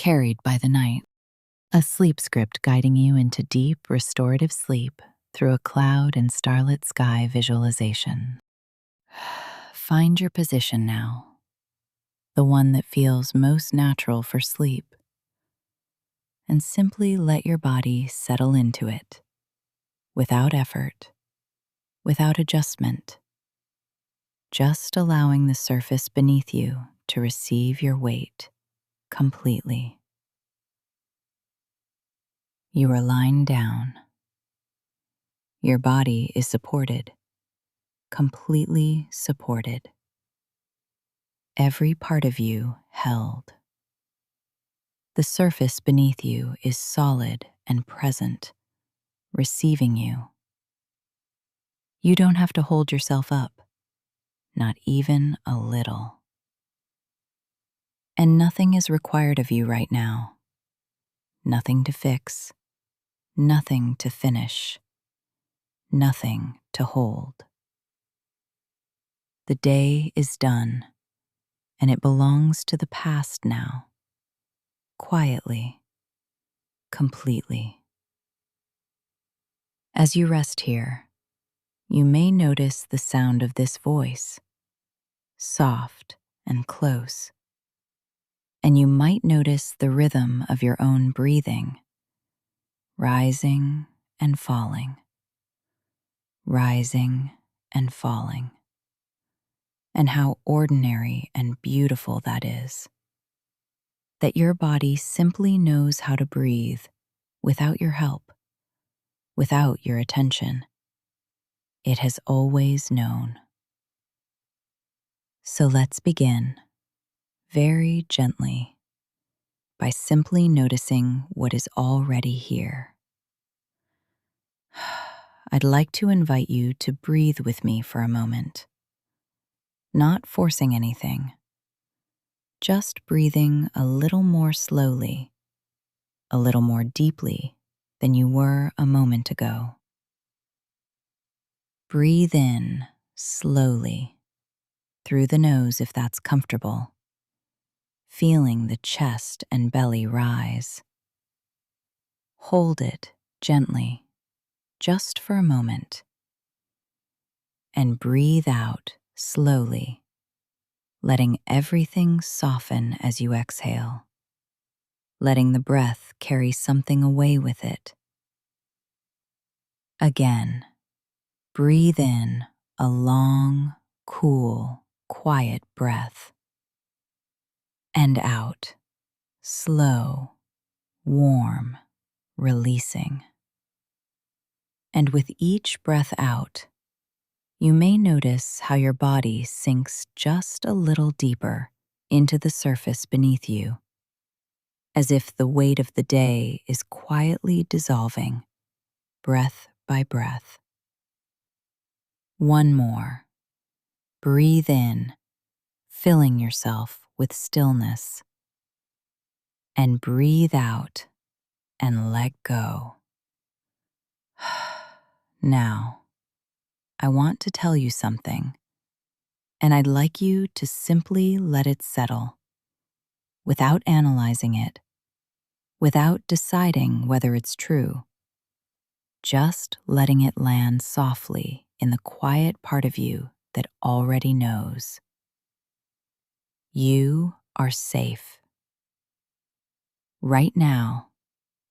carried by the night. A sleep script guiding you into deep, restorative sleep through a cloud and starlit sky visualization. Find your position now, the one that feels most natural for sleep, and simply let your body settle into it without effort, without adjustment, just allowing the surface beneath you to receive your weight completely. You are lying down. Your body is supported, completely supported. Every part of you held. The surface beneath you is solid and present, receiving you. You don't have to hold yourself up, not even a little. And nothing is required of you right now. Nothing to fix, nothing to finish, nothing to hold. The day is done, and it belongs to the past now, quietly, completely. As you rest here, you may notice the sound of this voice, soft and close, and you might notice the rhythm of your own breathing, rising and falling, rising and falling, and how ordinary and beautiful that is. That your body simply knows how to breathe without your help, without your attention. It has always known. So let's begin, very gently, by simply noticing what is already here. I'd like to invite you to breathe with me for a moment, not forcing anything, just breathing a little more slowly, a little more deeply than you were a moment ago. Breathe in slowly through the nose if that's comfortable, feeling the chest and belly rise. Hold it gently, just for a moment, and breathe out slowly, letting everything soften as you exhale, letting the breath carry something away with it. Again, breathe in a long, cool, quiet breath, and out, slow, warm, releasing. And with each breath out, you may notice how your body sinks just a little deeper into the surface beneath you, as if the weight of the day is quietly dissolving, breath by breath. One more. Breathe in, filling yourself with stillness, and breathe out and let go. Now, I want to tell you something, and I'd like you to simply let it settle, without analyzing it, without deciding whether it's true, just letting it land softly in the quiet part of you that already knows. You are safe. Right now,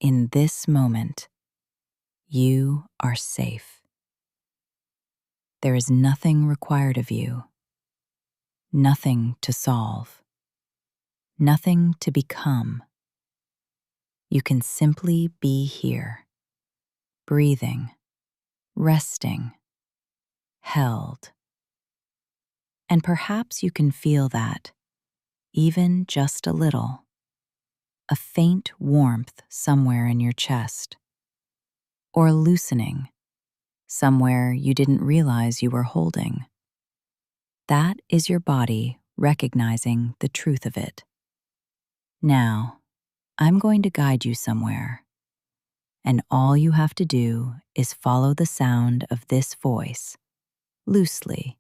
in this moment, you are safe. There is nothing required of you, nothing to solve, nothing to become. You can simply be here, breathing, resting, held. And perhaps you can feel that, even just a little, a faint warmth somewhere in your chest, or a loosening somewhere you didn't realize you were holding. That is your body recognizing the truth of it. Now, I'm going to guide you somewhere, and all you have to do is follow the sound of this voice, loosely,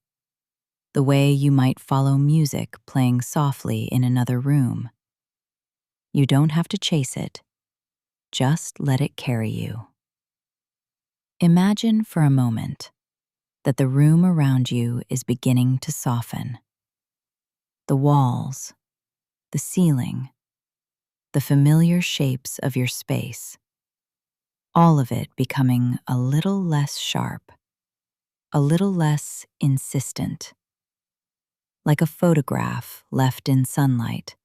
the way you might follow music playing softly in another room. You don't have to chase it, just let it carry you. Imagine for a moment that the room around you is beginning to soften. The walls, the ceiling, the familiar shapes of your space, all of it becoming a little less sharp, a little less insistent, like a photograph left in sunlight,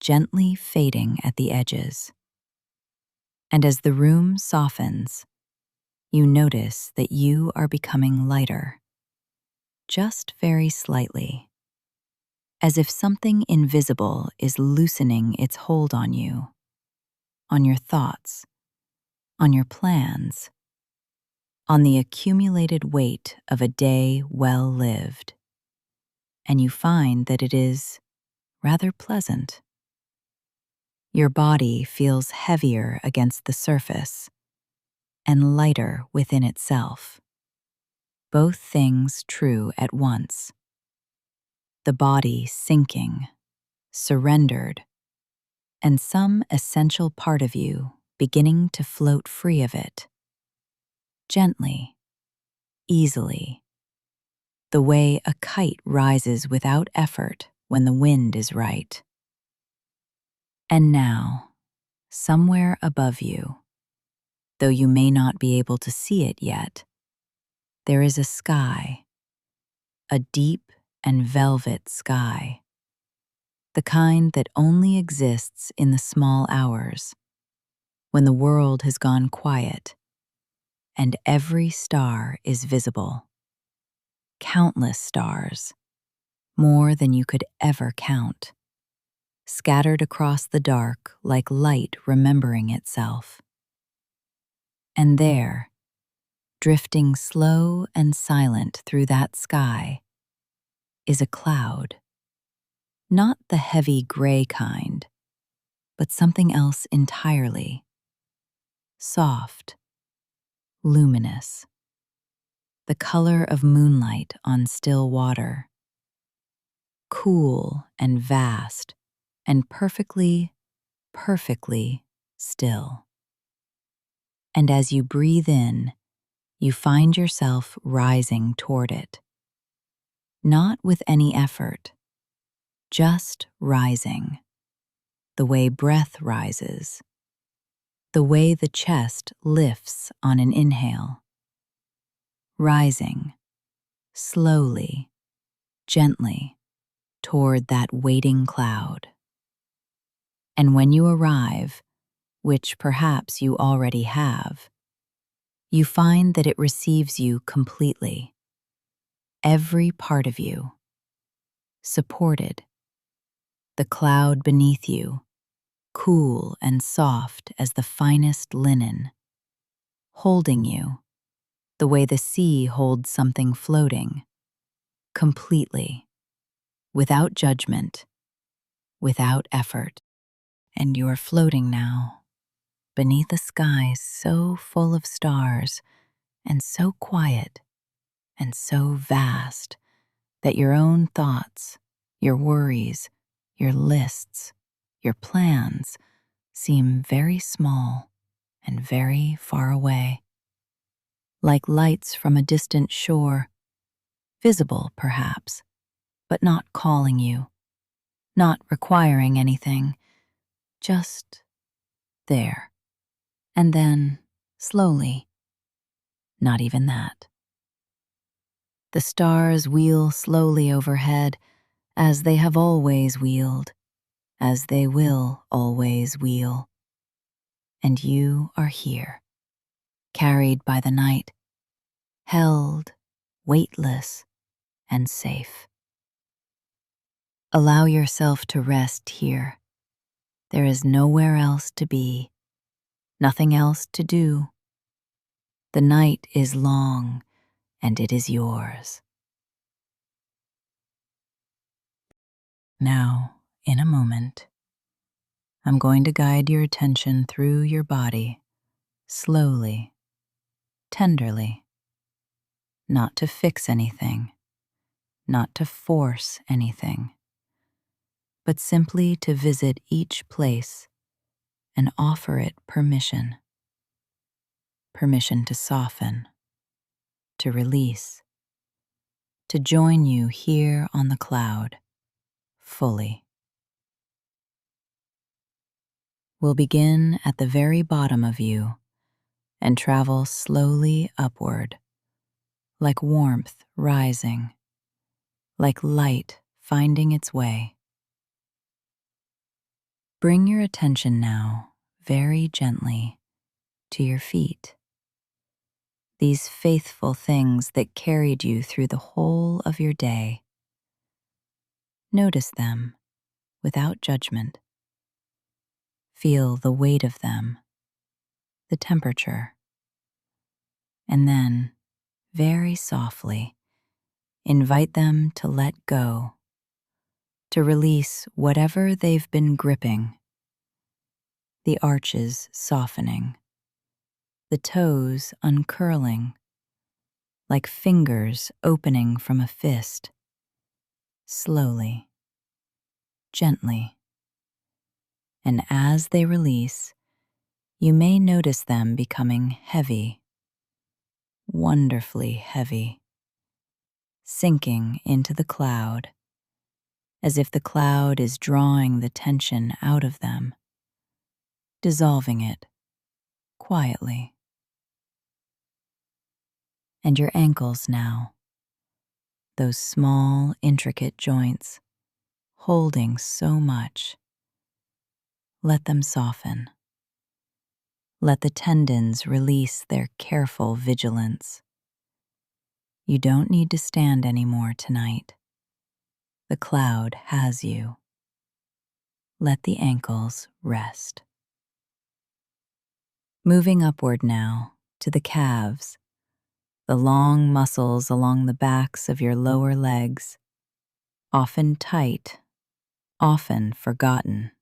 gently fading at the edges. And as the room softens, you notice that you are becoming lighter, just very slightly, as if something invisible is loosening its hold on your thoughts, on your plans, on the accumulated weight of a day well lived. And you find that it is rather pleasant. Your body feels heavier against the surface and lighter within itself, both things true at once. The body sinking, surrendered, and some essential part of you beginning to float free of it. Gently, easily, the way a kite rises without effort when the wind is right. And now, somewhere above you, though you may not be able to see it yet, there is a sky, a deep and velvet sky, the kind that only exists in the small hours, when the world has gone quiet and every star is visible. Countless stars, more than you could ever count, scattered across the dark like light remembering itself. And there, drifting slow and silent through that sky, is a cloud. Not the heavy gray kind, but something else entirely. Soft, luminous, the color of moonlight on still water. Cool and vast and perfectly, perfectly still. And as you breathe in, you find yourself rising toward it. Not with any effort, just rising, the way breath rises, the way the chest lifts on an inhale. Rising, slowly, gently, toward that waiting cloud. And when you arrive, which perhaps you already have, you find that it receives you completely, every part of you, supported, the cloud beneath you, cool and soft as the finest linen, holding you, the way the sea holds something floating, completely, without judgment, without effort. And you are floating now, beneath a sky so full of stars and so quiet and so vast that your own thoughts, your worries, your lists, your plans seem very small and very far away, like lights from a distant shore, visible perhaps, but not calling you, not requiring anything, just there. And then, slowly, not even that. The stars wheel slowly overhead, as they have always wheeled, as they will always wheel. And you are here, carried by the night, held, weightless, and safe. Allow yourself to rest here. There is nowhere else to be, nothing else to do. The night is long, and it is yours. Now, in a moment, I'm going to guide your attention through your body, slowly, tenderly, not to fix anything, not to force anything, but simply to visit each place and offer it permission. Permission to soften, to release, to join you here on the cloud, fully. We'll begin at the very bottom of you and travel slowly upward, like warmth rising, like light finding its way. Bring your attention now, very gently, to your feet. These faithful things that carried you through the whole of your day. Notice them without judgment. Feel the weight of them, the temperature. And then, very softly, invite them to let go, to release whatever they've been gripping. The arches softening, the toes uncurling, like fingers opening from a fist, slowly, gently. And as they release, you may notice them becoming heavy, wonderfully heavy, sinking into the cloud, as if the cloud is drawing the tension out of them, dissolving it quietly. And your ankles now, those small, intricate joints, holding so much. Let them soften. Let the tendons release their careful vigilance. You don't need to stand anymore tonight. The cloud has you. Let the ankles rest. Moving upward now to the calves, the long muscles along the backs of your lower legs, often tight, often forgotten.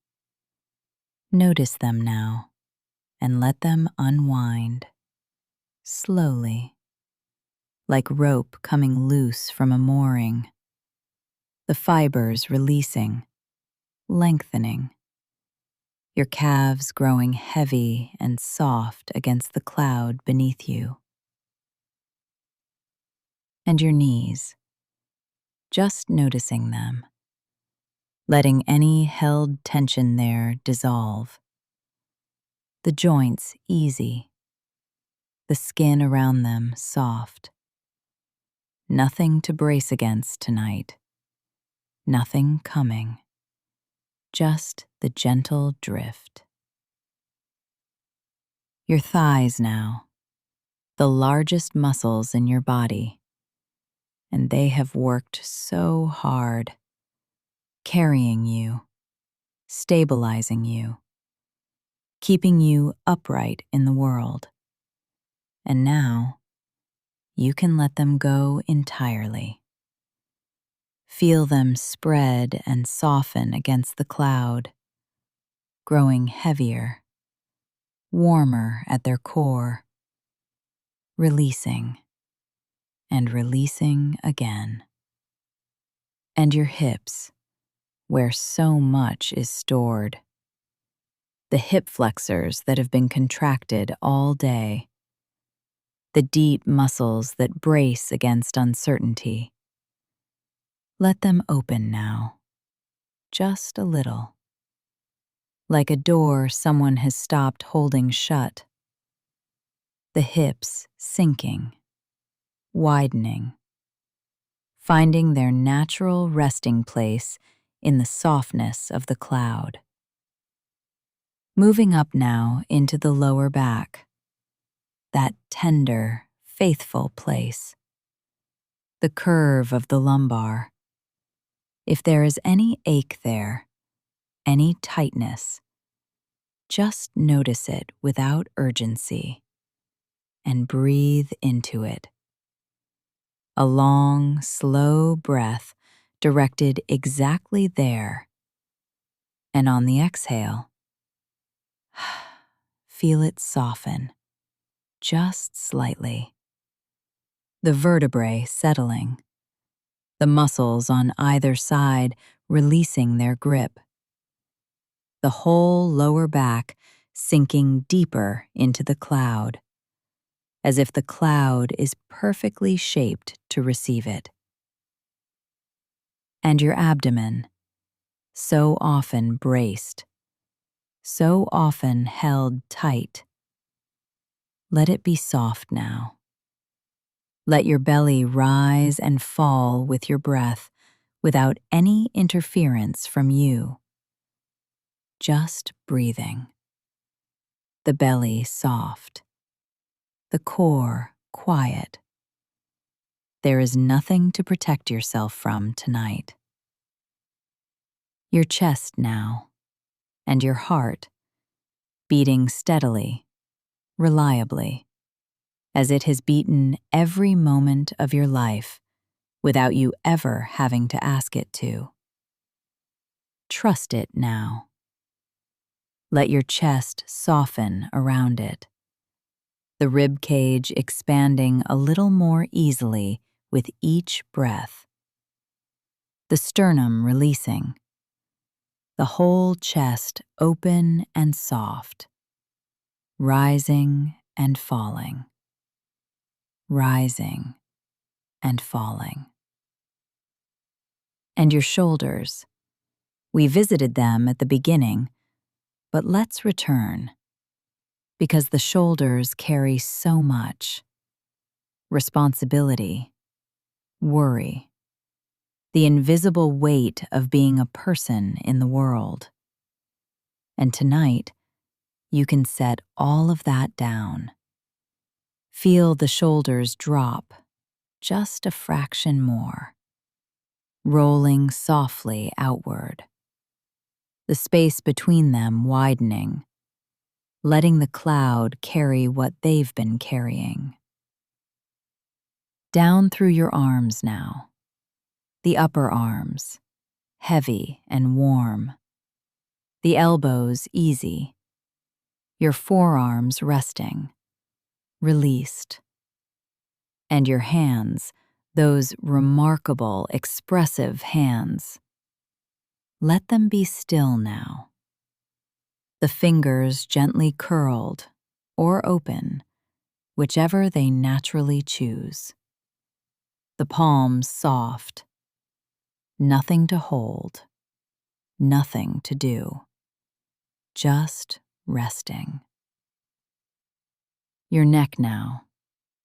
Notice them now and let them unwind, slowly, like rope coming loose from a mooring. The fibers releasing, lengthening, your calves growing heavy and soft against the cloud beneath you. And your knees, just noticing them, letting any held tension there dissolve. The joints easy, the skin around them soft. Nothing to brace against tonight, nothing coming, just the gentle drift. Your thighs now, the largest muscles in your body, and they have worked so hard, carrying you, stabilizing you, keeping you upright in the world. And now, you can let them go entirely. Feel them spread and soften against the cloud, growing heavier, warmer at their core, releasing and releasing again. And your hips, where so much is stored. The hip flexors that have been contracted all day. The deep muscles that brace against uncertainty. Let them open now, just a little. Like a door someone has stopped holding shut. The hips sinking, widening, finding their natural resting place in the softness of the cloud. Moving up now into the lower back, that tender, faithful place. The curve of the lumbar. If there is any ache there, any tightness, just notice it without urgency and breathe into it. A long, slow breath directed exactly there. And on the exhale, feel it soften, just slightly. The vertebrae settling, the muscles on either side releasing their grip. The whole lower back sinking deeper into the cloud, as if the cloud is perfectly shaped to receive it. And your abdomen, so often braced, so often held tight. Let it be soft now. Let your belly rise and fall with your breath without any interference from you. Just breathing. The belly soft. The core quiet. There is nothing to protect yourself from tonight. Your chest now, and your heart, beating steadily, reliably, as it has beaten every moment of your life without you ever having to ask it to. Trust it now. Let your chest soften around it, the rib cage expanding a little more easily with each breath, the sternum releasing, the whole chest open and soft, rising and falling, rising and falling. And your shoulders. We visited them at the beginning, but let's return, because the shoulders carry so much. Responsibility, worry, the invisible weight of being a person in the world. And tonight, you can set all of that down. Feel the shoulders drop just a fraction more, rolling softly outward, the space between them widening, letting the cloud carry what they've been carrying. Down through your arms now, the upper arms, heavy and warm, the elbows easy, your forearms resting, released, and your hands, those remarkable, expressive hands. Let them be still now. The fingers gently curled or open, whichever they naturally choose. The palms soft. Nothing to hold, nothing to do. Just resting. Your neck now,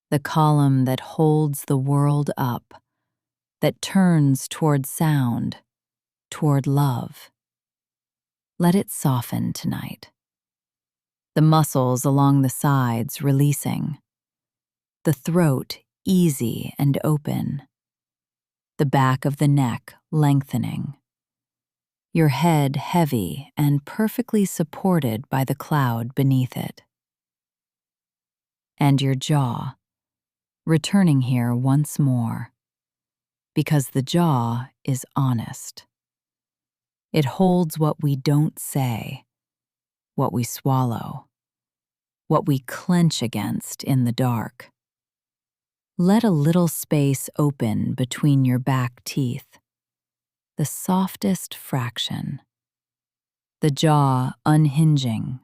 the column that holds the world up, that turns toward sound, toward love. Let it soften tonight. The muscles along the sides releasing. The throat easy and open. The back of the neck lengthening. Your head heavy and perfectly supported by the cloud beneath it. And your jaw, returning here once more, because the jaw is honest. It holds what we don't say, what we swallow, what we clench against in the dark. Let a little space open between your back teeth, the softest fraction, the jaw unhinging,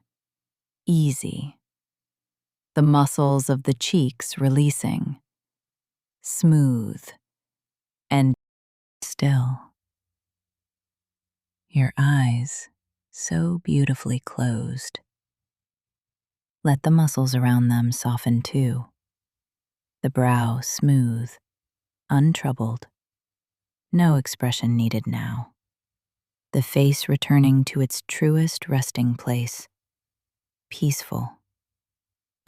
easy, the muscles of the cheeks releasing, smooth and still. Your eyes so beautifully closed. Let the muscles around them soften too. The brow smooth, untroubled. No expression needed now. The face returning to its truest resting place. Peaceful,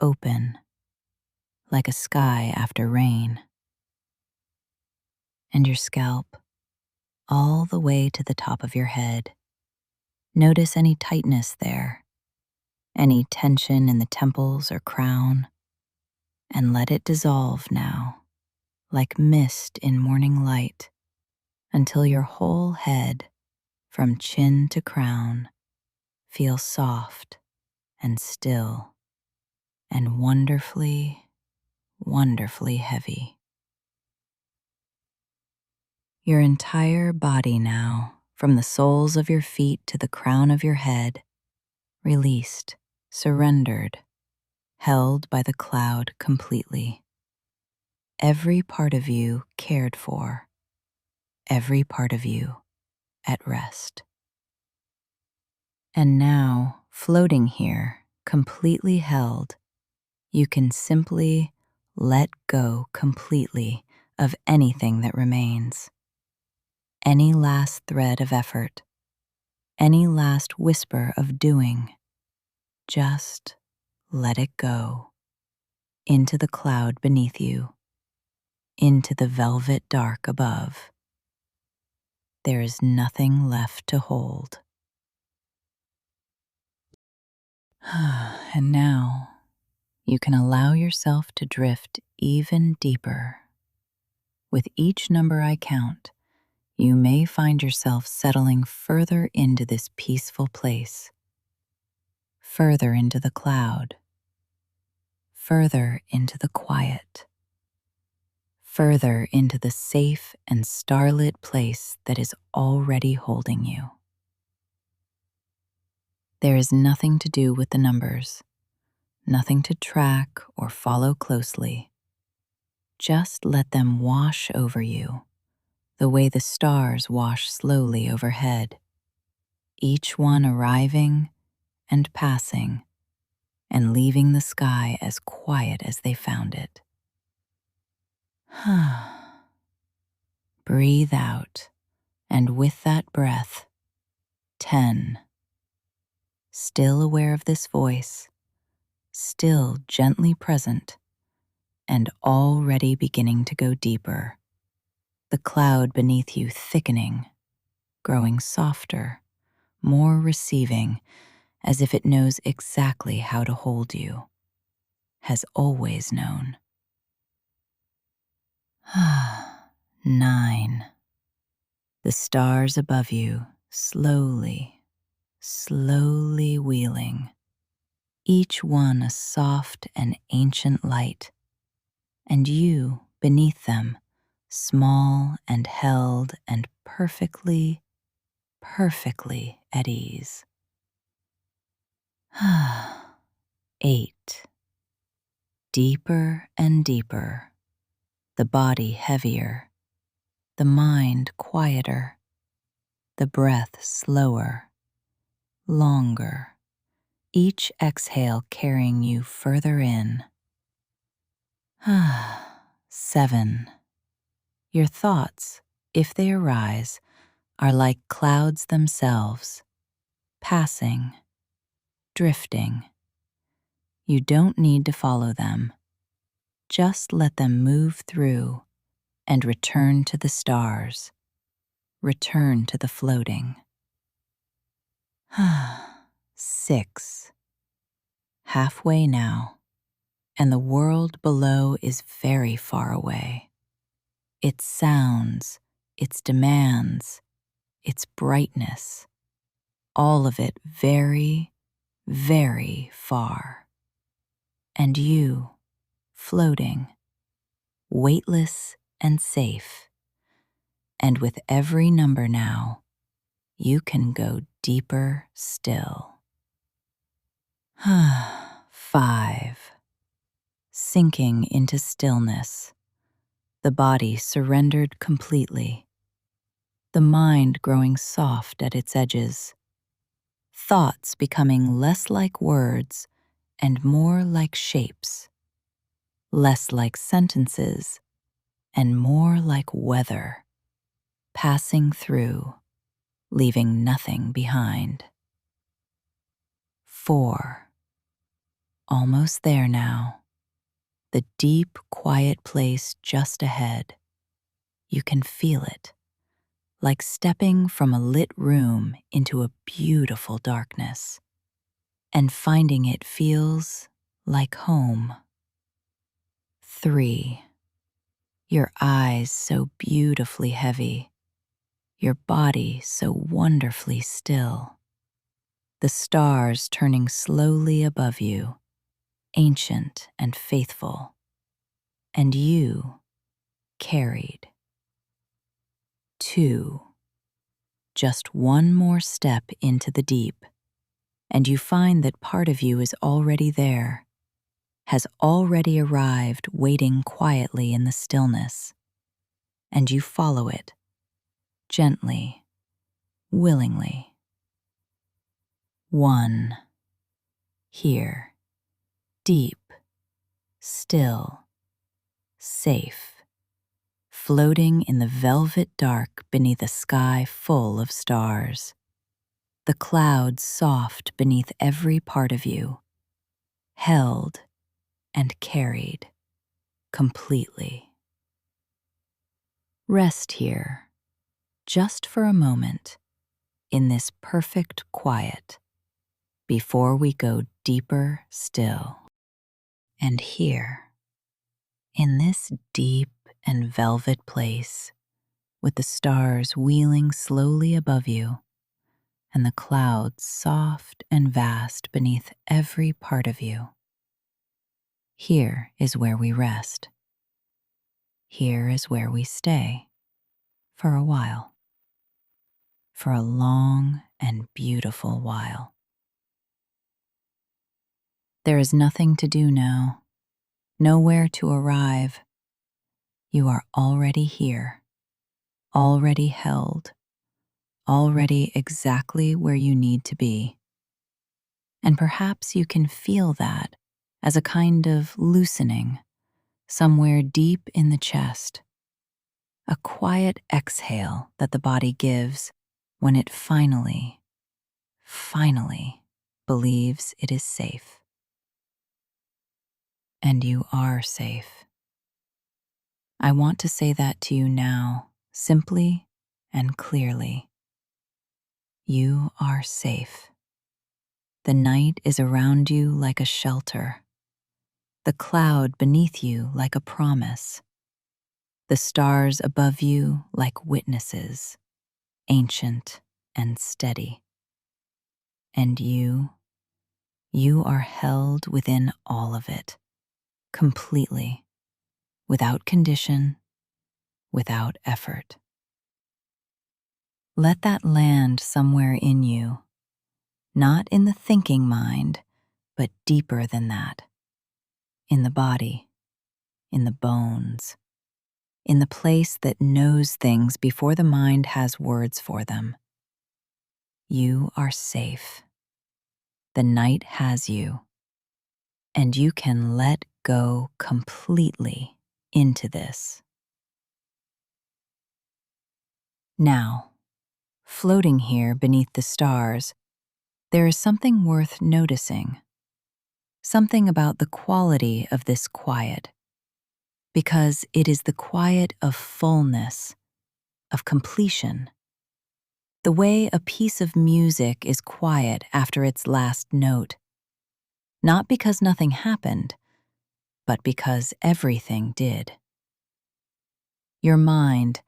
open, like a sky after rain. And your scalp, all the way to the top of your head. Notice any tightness there, any tension in the temples or crown, and let it dissolve now, like mist in morning light, until your whole head, from chin to crown, feels soft and still and wonderfully, wonderfully heavy. Your entire body now, from the soles of your feet to the crown of your head, released, surrendered, held by the cloud completely. Every part of you cared for, every part of you at rest. And now, floating here, completely held, you can simply let go completely of anything that remains. Any last thread of effort, any last whisper of doing, just let it go into the cloud beneath you, into the velvet dark above. There is nothing left to hold. And now, you can allow yourself to drift even deeper. With each number I count, you may find yourself settling further into this peaceful place, further into the cloud, further into the quiet, further into the safe and starlit place that is already holding you. There is nothing to do with the numbers, nothing to track or follow closely. Just let them wash over you, the way the stars wash slowly overhead, each one arriving and passing and leaving the sky as quiet as they found it. Breathe out, and with that breath, 10. Still aware of this voice, still gently present, and already beginning to go deeper. The cloud beneath you thickening, growing softer, more receiving, as if it knows exactly how to hold you, has always known. 9. The stars above you slowly, slowly wheeling, each one a soft and ancient light, and you beneath them, small and held and perfectly, perfectly at ease. 8. Deeper and deeper, the body heavier, the mind quieter, the breath slower, longer, each exhale carrying you further in. 7. Your thoughts, if they arise, are like clouds themselves, passing, drifting. You don't need to follow them. Just let them move through and return to the stars, return to the floating. 6. Halfway now, and the world below is very far away. Its sounds, its demands, its brightness, all of it very, very far. And you, floating, weightless and safe. And with every number now, you can go deeper still. 5. Sinking into stillness, the body surrendered completely, the mind growing soft at its edges, thoughts becoming less like words and more like shapes, less like sentences and more like weather, passing through, leaving nothing behind. 4. Almost there now. The deep, quiet place just ahead. You can feel it, like stepping from a lit room into a beautiful darkness, and finding it feels like home. 3. Your eyes so beautifully heavy, your body so wonderfully still. The stars turning slowly above you, ancient and faithful, and you carried. 2. just one more step into the deep, and you find that part of you is already there, has already arrived waiting quietly in the stillness, and you follow it, gently, willingly. 1. Here, deep, still, safe, floating in the velvet dark beneath a sky full of stars. The clouds soft beneath every part of you, held and carried completely. Rest here, just for a moment, in this perfect quiet, before we go deeper still. And here, in this deep and velvet place, with the stars wheeling slowly above you, and the clouds soft and vast beneath every part of you, here is where we rest. Here is where we stay for a while, for a long and beautiful while. There is nothing to do now, nowhere to arrive. You are already here, already held, already exactly where you need to be. And perhaps you can feel that as a kind of loosening somewhere deep in the chest, a quiet exhale that the body gives when it finally believes it is safe. And you are safe. I want to say that to you now, simply and clearly. You are safe. The night is around you like a shelter, the cloud beneath you like a promise, the stars above you like witnesses, ancient and steady. And you are held within all of it, completely, without condition, without effort. Let that land somewhere in you, not in the thinking mind, but deeper than that, in the body, in the bones, in the place that knows things before the mind has words for them. You are safe. The night has you, and you can let go completely into this. Now, floating here beneath the stars, there is something worth noticing, something about the quality of this quiet, because it is the quiet of fullness, of completion. The way a piece of music is quiet after its last note, not because nothing happened, but because everything did. Your mind,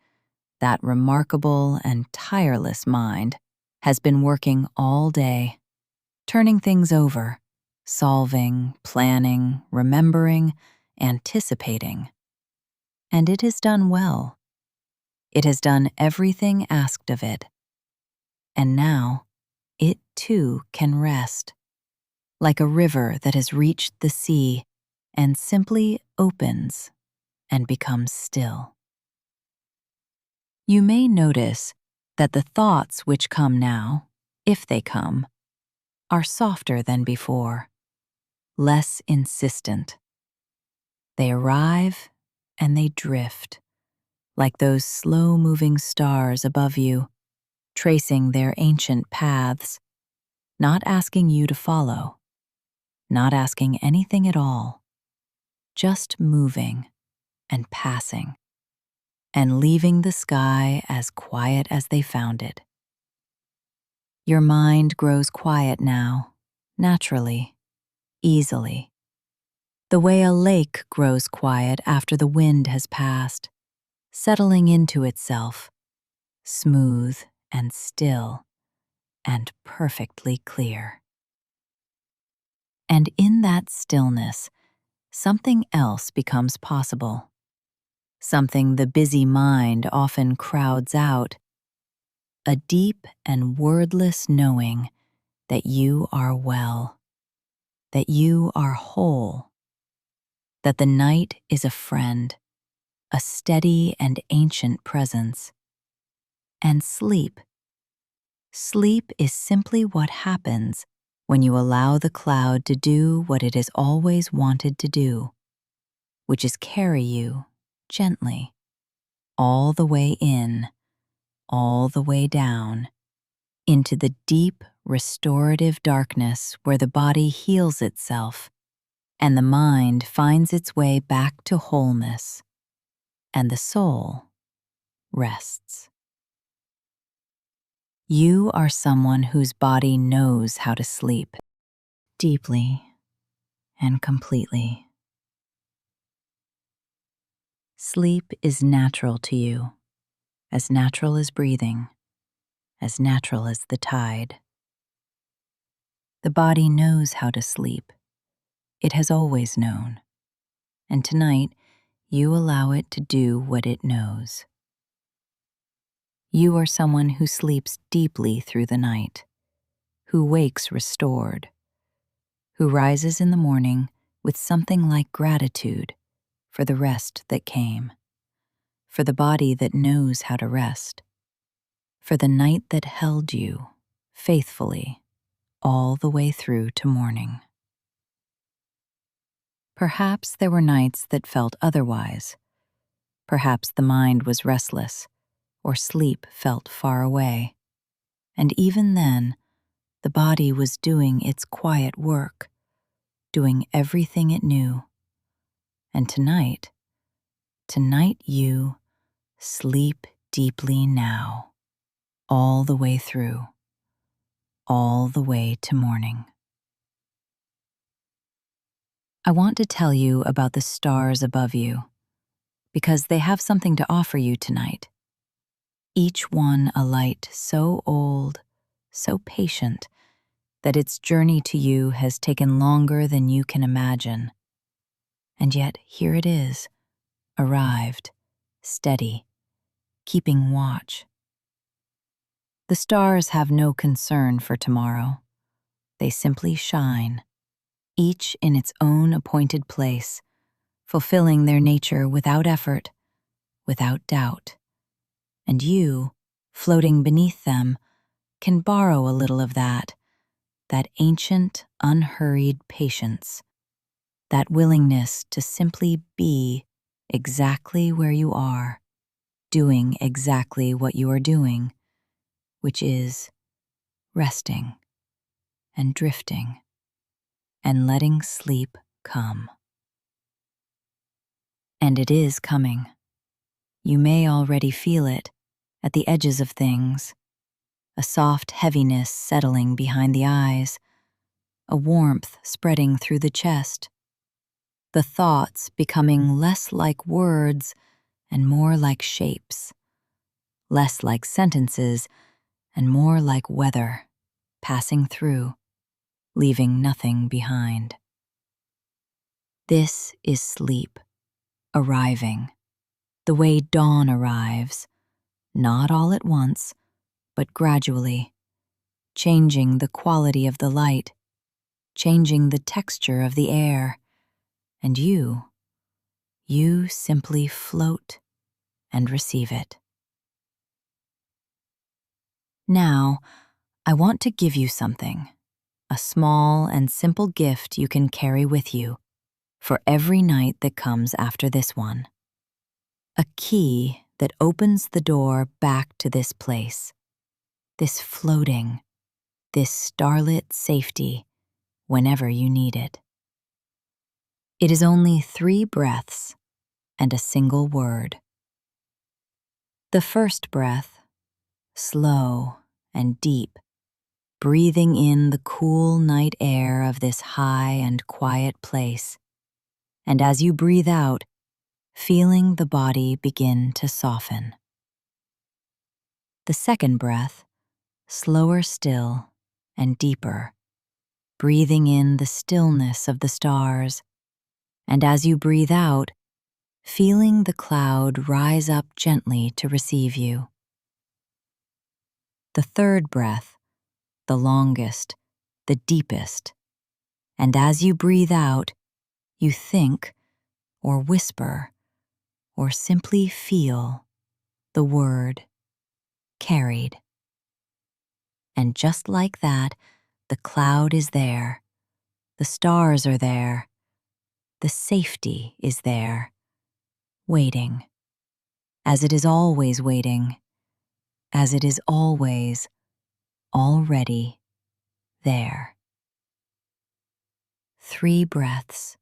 that remarkable and tireless mind, has been working all day, turning things over, solving, planning, remembering, anticipating. And it has done well. It has done everything asked of it. And now, it too can rest, like a river that has reached the sea and simply opens and becomes still. You may notice that the thoughts which come now, if they come, are softer than before, less insistent. They arrive and they drift, like those slow-moving stars above you, tracing their ancient paths, not asking you to follow, not asking anything at all, just moving and passing, and leaving the sky as quiet as they found it. Your mind grows quiet now, naturally, easily, the way a lake grows quiet after the wind has passed, settling into itself, smooth and still and perfectly clear. And in that stillness, something else becomes possible, something the busy mind often crowds out, a deep and wordless knowing that you are well, that you are whole, that the night is a friend, a steady and ancient presence. And sleep. Sleep is simply what happens when you allow the cloud to do what it has always wanted to do, which is carry you gently, all the way in, all the way down, into the deep, restorative darkness where the body heals itself and the mind finds its way back to wholeness, and the soul rests. You are someone whose body knows how to sleep deeply and completely. Sleep is natural to you, as natural as breathing, as natural as the tide. The body knows how to sleep. It has always known. And tonight, you allow it to do what it knows. You are someone who sleeps deeply through the night, who wakes restored, who rises in the morning with something like gratitude for the rest that came, for the body that knows how to rest, for the night that held you faithfully all the way through to morning. Perhaps there were nights that felt otherwise. Perhaps the mind was restless, or sleep felt far away. And even then, the body was doing its quiet work, doing everything it knew. And tonight you sleep deeply now, all the way through, all the way to morning. I want to tell you about the stars above you, because they have something to offer you tonight. Each one a light so old, so patient, that its journey to you has taken longer than you can imagine. And yet here it is, arrived, steady, keeping watch. The stars have no concern for tomorrow. They simply shine, each in its own appointed place, fulfilling their nature without effort, without doubt. And you, floating beneath them, can borrow a little of that ancient, unhurried patience, that willingness to simply be exactly where you are, doing exactly what you are doing, which is resting and drifting and letting sleep come. And it is coming. You may already feel it at the edges of things, a soft heaviness settling behind the eyes, a warmth spreading through the chest, the thoughts becoming less like words and more like shapes, less like sentences and more like weather, passing through, leaving nothing behind. This is sleep, arriving, the way dawn arrives, not all at once, but gradually, changing the quality of the light, changing the texture of the air, and you simply float and receive it. Now, I want to give you something, a small and simple gift you can carry with you for every night that comes after this one. A key that opens the door back to this place, this floating, this starlit safety whenever you need it. It is only 3 breaths and a single word. The first breath, slow and deep, breathing in the cool night air of this high and quiet place, and as you breathe out, feeling the body begin to soften. The second breath, slower still and deeper, breathing in the stillness of the stars, and as you breathe out, feeling the cloud rise up gently to receive you. The third breath, the longest, the deepest. And as you breathe out, you think or whisper or simply feel the word carried. And just like that, the cloud is there, the stars are there, the safety is there, waiting, as it is always waiting, as it is always already there. 3 breaths,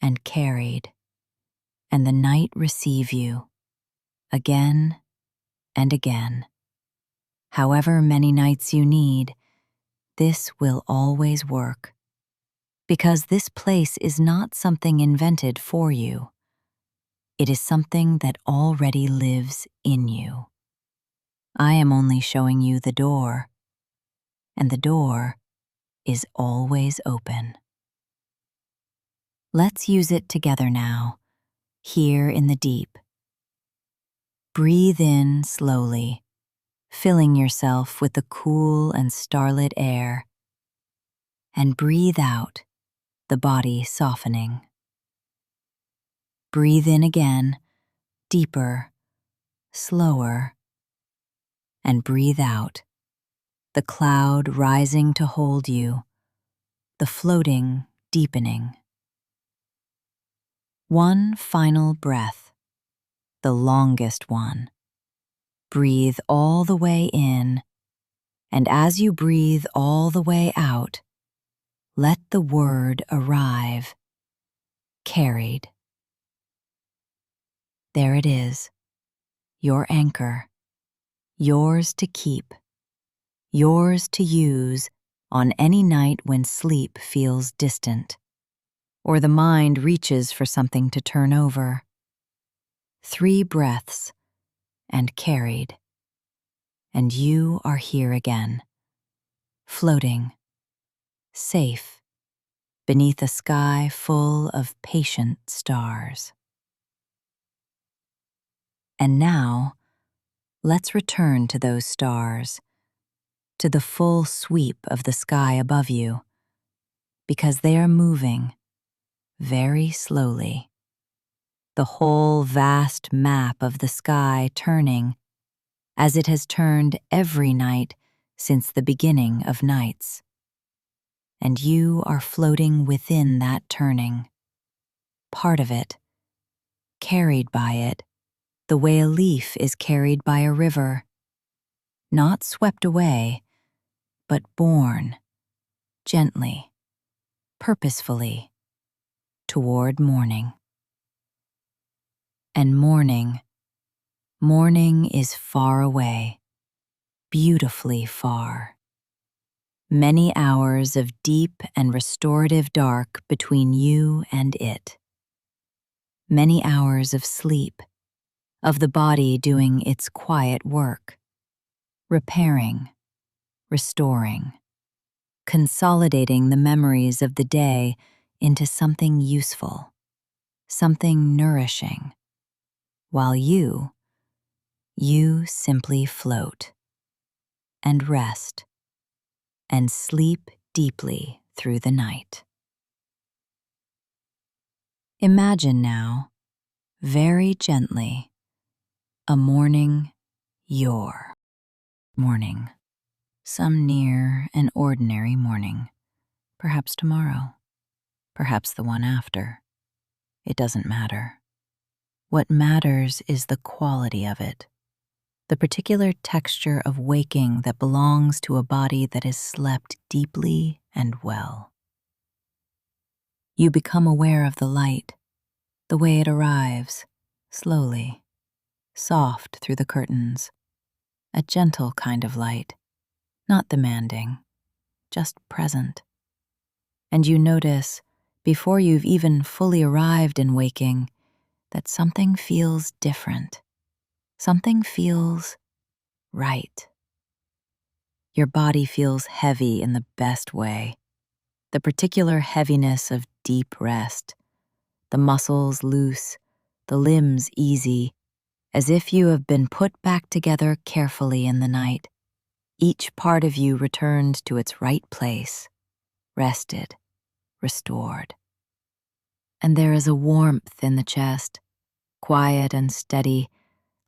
and carried, and the night receive you, again and again. However many nights you need, this will always work, because this place is not something invented for you. It is something that already lives in you. I am only showing you the door, and the door is always open. Let's use it together now, here in the deep. Breathe in slowly, filling yourself with the cool and starlit air, and breathe out, the body softening. Breathe in again, deeper, slower, and breathe out, the cloud rising to hold you, the floating deepening. One final breath, the longest one. Breathe all the way in, and as you breathe all the way out, let the word arrive, carried. There it is, your anchor, yours to keep, yours to use on any night when sleep feels distant, or the mind reaches for something to turn over. 3 breaths, and carried, and you are here again, floating, safe, beneath a sky full of patient stars. And now, let's return to those stars, to the full sweep of the sky above you, because they are moving very slowly. The whole vast map of the sky turning, as it has turned every night since the beginning of nights. And you are floating within that turning, part of it, carried by it, the way a leaf is carried by a river, not swept away, but borne, gently, purposefully, toward morning. And morning is far away, beautifully far. Many hours of deep and restorative dark between you and it. Many hours of sleep, of the body doing its quiet work, repairing, restoring, consolidating the memories of the day into something useful, something nourishing, while you simply float and rest and sleep deeply through the night. Imagine now, very gently, a morning, your morning, some near and ordinary morning, perhaps tomorrow, perhaps the one after. It doesn't matter. What matters is the quality of it, the particular texture of waking that belongs to a body that has slept deeply and well. You become aware of the light, the way it arrives, slowly, soft through the curtains, a gentle kind of light, not demanding, just present. And you notice, before you've even fully arrived in waking, that something feels different. Something feels right. Your body feels heavy in the best way, the particular heaviness of deep rest, the muscles loose, the limbs easy, as if you have been put back together carefully in the night, Each part of you returned to its right place, rested, restored. And there is a warmth in the chest, quiet and steady,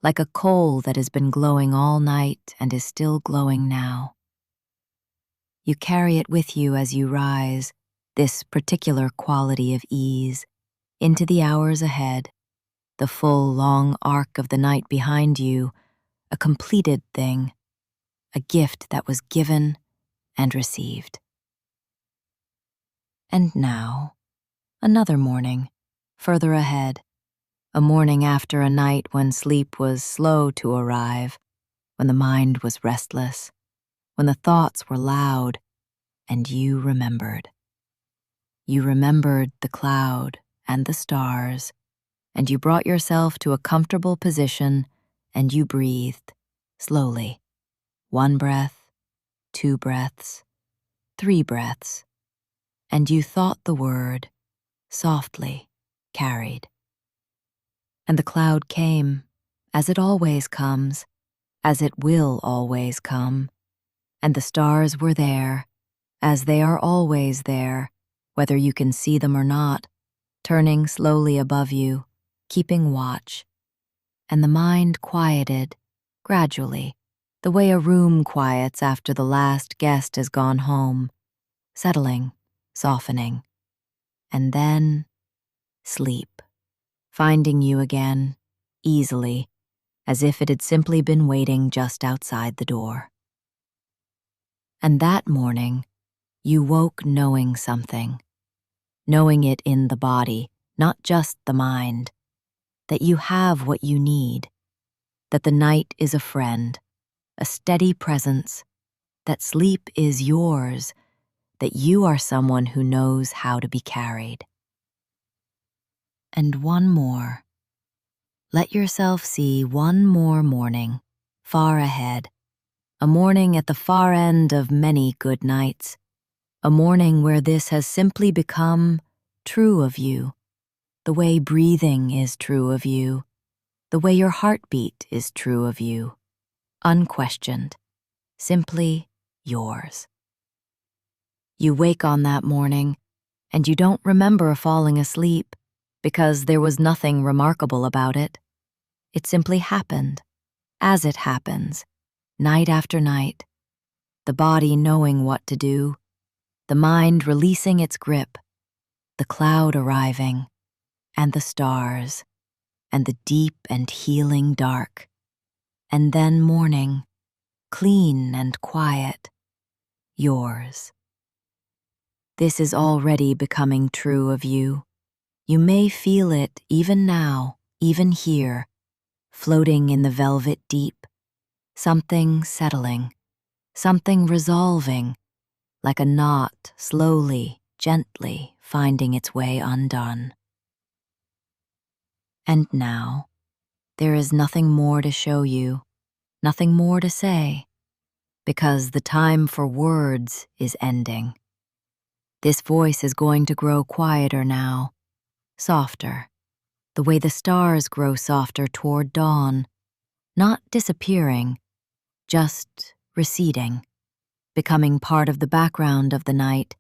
like a coal that has been glowing all night and is still glowing now. You carry it with you as you rise, this particular quality of ease, into the hours ahead, the full, long arc of the night behind you, a completed thing, a gift that was given and received. And now, another morning, further ahead, a morning after a night when sleep was slow to arrive, when the mind was restless, when the thoughts were loud, and you remembered. You remembered the cloud and the stars, and you brought yourself to a comfortable position, and you breathed, slowly. 1 breath, 2 breaths, 3 breaths, and you thought the word, softly, carried. And the cloud came, as it always comes, as it will always come, and the stars were there, as they are always there, whether you can see them or not, turning slowly above you, keeping watch. And the mind quieted, gradually, the way a room quiets after the last guest has gone home, settling, softening. And then, sleep, finding you again, easily, as if it had simply been waiting just outside the door. And that morning, you woke knowing something, knowing it in the body, not just the mind, that you have what you need, that the night is a friend, a steady presence, that sleep is yours, that you are someone who knows how to be carried. And one more. Let yourself see one more morning, far ahead, a morning at the far end of many good nights, a morning where this has simply become true of you, the way breathing is true of you, the way your heartbeat is true of you, unquestioned, simply yours. You wake on that morning, and you don't remember falling asleep because there was nothing remarkable about it. It simply happened, as it happens, night after night, the body knowing what to do, the mind releasing its grip, the cloud arriving, and the stars, and the deep and healing dark, and then morning, clean and quiet, yours. This is already becoming true of you. You may feel it even now, even here, floating in the velvet deep, something settling, something resolving, like a knot slowly, gently finding its way undone. And now, there is nothing more to show you, nothing more to say, because the time for words is ending. This voice is going to grow quieter now, softer, the way the stars grow softer toward dawn, not disappearing, just receding, becoming part of the background of the night,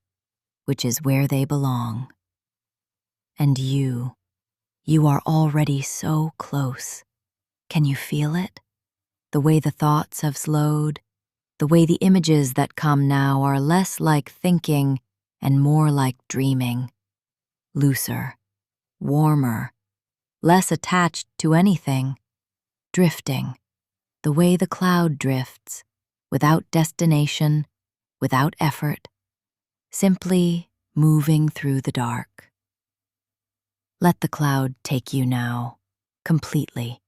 which is where they belong. And you are already so close. Can you feel it? The way the thoughts have slowed, the way the images that come now are less like thinking and more like dreaming, looser, warmer, less attached to anything, drifting, the way the cloud drifts, without destination, without effort, simply moving through the dark. Let the cloud take you now, completely.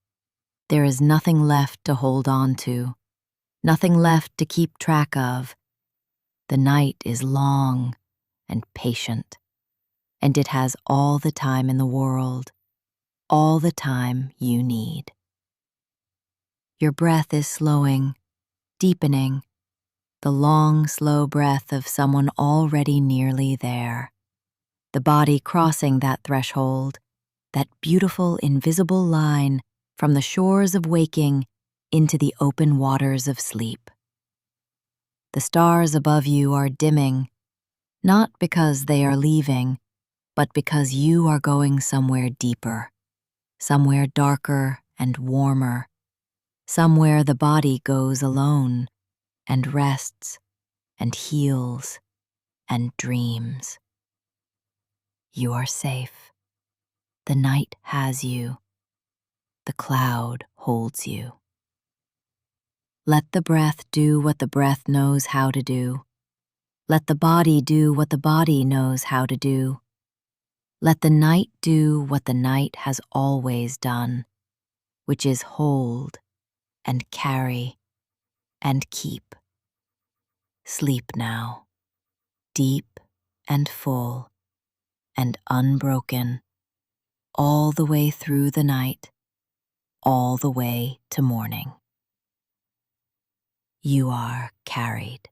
There is nothing left to hold on to, nothing left to keep track of. The night is long and patient, and it has all the time in the world, all the time you need. Your breath is slowing, deepening, the long, slow breath of someone already nearly there. The body crossing that threshold, that beautiful invisible line from the shores of waking into the open waters of sleep. The stars above you are dimming, not because they are leaving, but because you are going somewhere deeper, somewhere darker and warmer, somewhere the body goes alone and rests and heals and dreams. You are safe. The night has you. The cloud holds you. Let the breath do what the breath knows how to do. Let the body do what the body knows how to do. Let the night do what the night has always done, which is hold and carry and keep. Sleep now, deep and full and unbroken, all the way through the night, all the way to morning. You are carried.